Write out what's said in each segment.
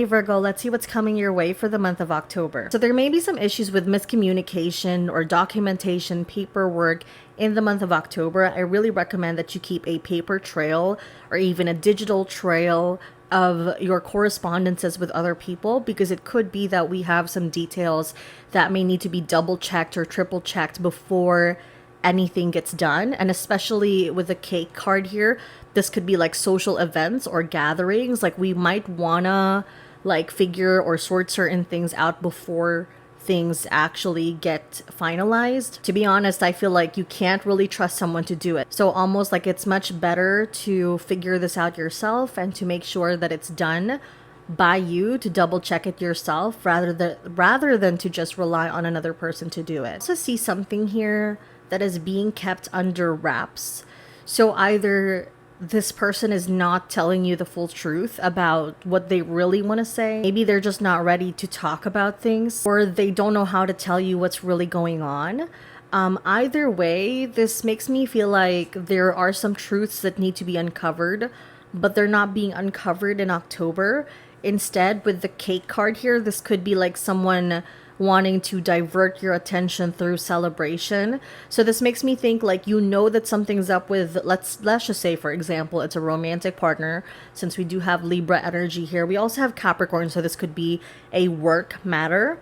Hey Virgo, let's see what's coming your way for the month of October. So there may be some issues with miscommunication or documentation, paperwork in the month of October. I really recommend that you keep a paper trail or even a digital trail of your correspondences with other people, because it could be that we have some details that may need to be double checked or triple checked before anything gets done. And especially with the cake card here, this could be like social events or gatherings. Like we might wanna like figure or sort certain things out before things actually get finalized. To be honest, I feel like you can't really trust someone to do it. So almost like it's much better to figure this out yourself and to make sure that it's done by you, to double check it yourself rather than to just rely on another person to do it. I also see something here that is being kept under wraps. So either this person is not telling you the full truth about what they really want to say. Maybe they're just not ready to talk about things, or they don't know how to tell you what's really going on. Either way, this makes me feel like there are some truths that need to be uncovered, but they're not being uncovered in October. Instead, with the cake card here, this could be like someone wanting to divert your attention through celebration. So this makes me think like you know that something's up with, let's just say for example it's a romantic partner, since we do have Libra energy here. We also have Capricorn, so this could be a work matter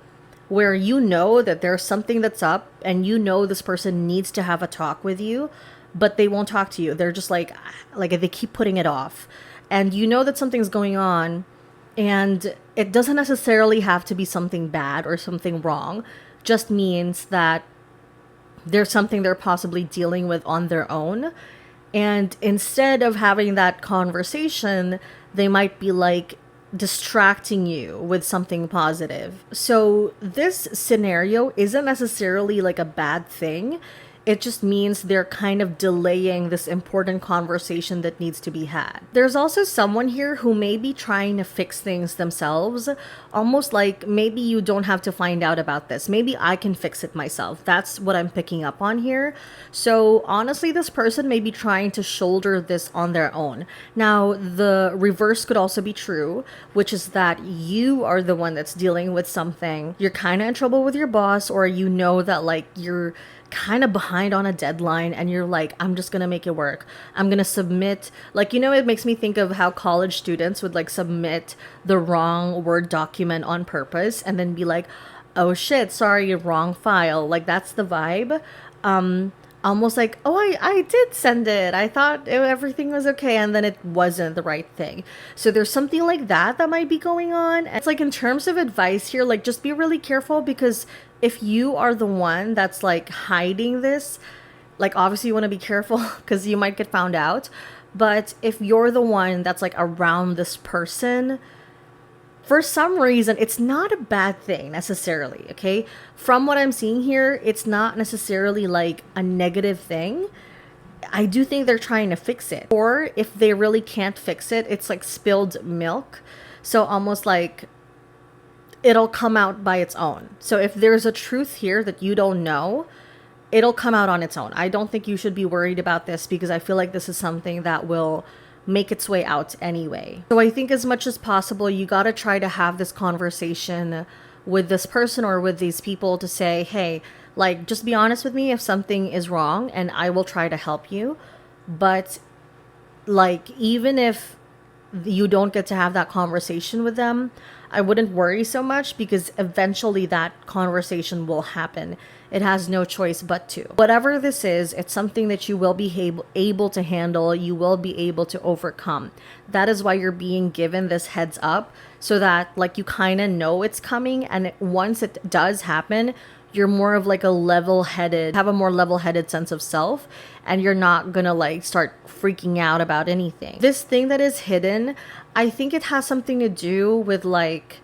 where you know that there's something that's up and you know this person needs to have a talk with you, but they won't talk to you. They're just like they keep putting it off. And you know that something's going on, and it doesn't necessarily have to be something bad or something wrong. Just means that there's something they're possibly dealing with on their own. And instead of having that conversation, they might be like distracting you with something positive. So this scenario isn't necessarily like a bad thing. It just means they're kind of delaying this important conversation that needs to be had. There's also someone here who may be trying to fix things themselves, almost like maybe you don't have to find out about this. Maybe I can fix it myself. That's what I'm picking up on here. So honestly, this person may be trying to shoulder this on their own. Now, the reverse could also be true, which is that you are the one that's dealing with something. You're kind of in trouble with your boss, or you know that like you're kind of behind on a deadline and you're like, I'm just gonna make it work. I'm gonna submit, like, you know, it makes me think of how college students would like submit the wrong Word document on purpose and then be like, oh shit, sorry, wrong file. Like that's the vibe. Almost like, oh, I did send it. I thought everything was okay, and then it wasn't the right thing. So there's something like that that might be going on. And it's like, in terms of advice here, like just be really careful, because if you are the one that's like hiding this, like obviously you want to be careful because you might get found out. But if you're the one that's like around this person, for some reason, it's not a bad thing necessarily, okay? From what I'm seeing here, it's not necessarily like a negative thing. I do think they're trying to fix it. Or if they really can't fix it, it's like spilled milk. So almost like it'll come out by its own. So if there's a truth here that you don't know, it'll come out on its own. I don't think you should be worried about this, because I feel like this is something that will make its way out anyway. So I think as much as possible, you got to try to have this conversation with this person or with these people to say, hey, like, just be honest with me if something is wrong and I will try to help you. But like, even if you don't get to have that conversation with them, I wouldn't worry so much, because eventually that conversation will happen. It has no choice but to. Whatever this is, it's something that you will be able to handle, you will be able to overcome. That is why you're being given this heads up, so that like you kind of know it's coming, and once it does happen, you're more of like a have a more level-headed sense of self, and you're not gonna like start freaking out about anything. This thing that is hidden, I think it has something to do with like,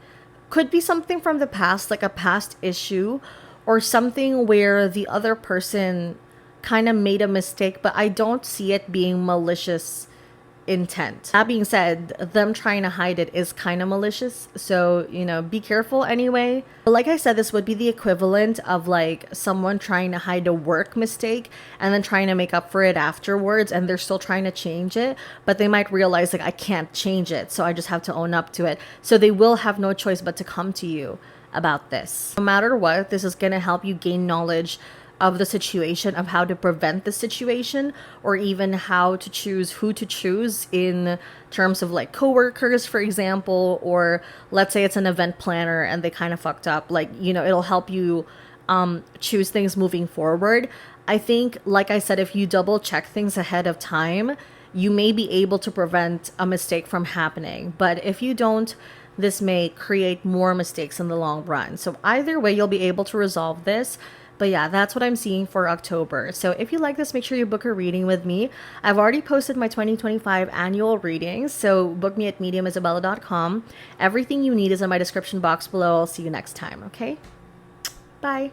could be something from the past, like a past issue, or something where the other person kind of made a mistake, but I don't see it being malicious intent. That being said, them trying to hide it is kind of malicious. So, be careful anyway. But like I said, this would be the equivalent of like someone trying to hide a work mistake and then trying to make up for it afterwards, and they're still trying to change it, but they might realize like I can't change it, so I just have to own up to it. So they will have no choice but to come to you about this. No matter what, this is going to help you gain knowledge of the situation, of how to prevent the situation, or even how to choose who to choose in terms of like coworkers, for example, or let's say it's an event planner and they kind of fucked up. Like, it'll help you choose things moving forward. I think, like I said, if you double check things ahead of time, you may be able to prevent a mistake from happening. But if you don't, this may create more mistakes in the long run. So either way, you'll be able to resolve this. But yeah, that's what I'm seeing for October. So if you like this, make sure you book a reading with me. I've already posted my 2025 annual readings, so book me at mediumisabella.com. Everything you need is in my description box below. I'll see you next time, okay? Bye.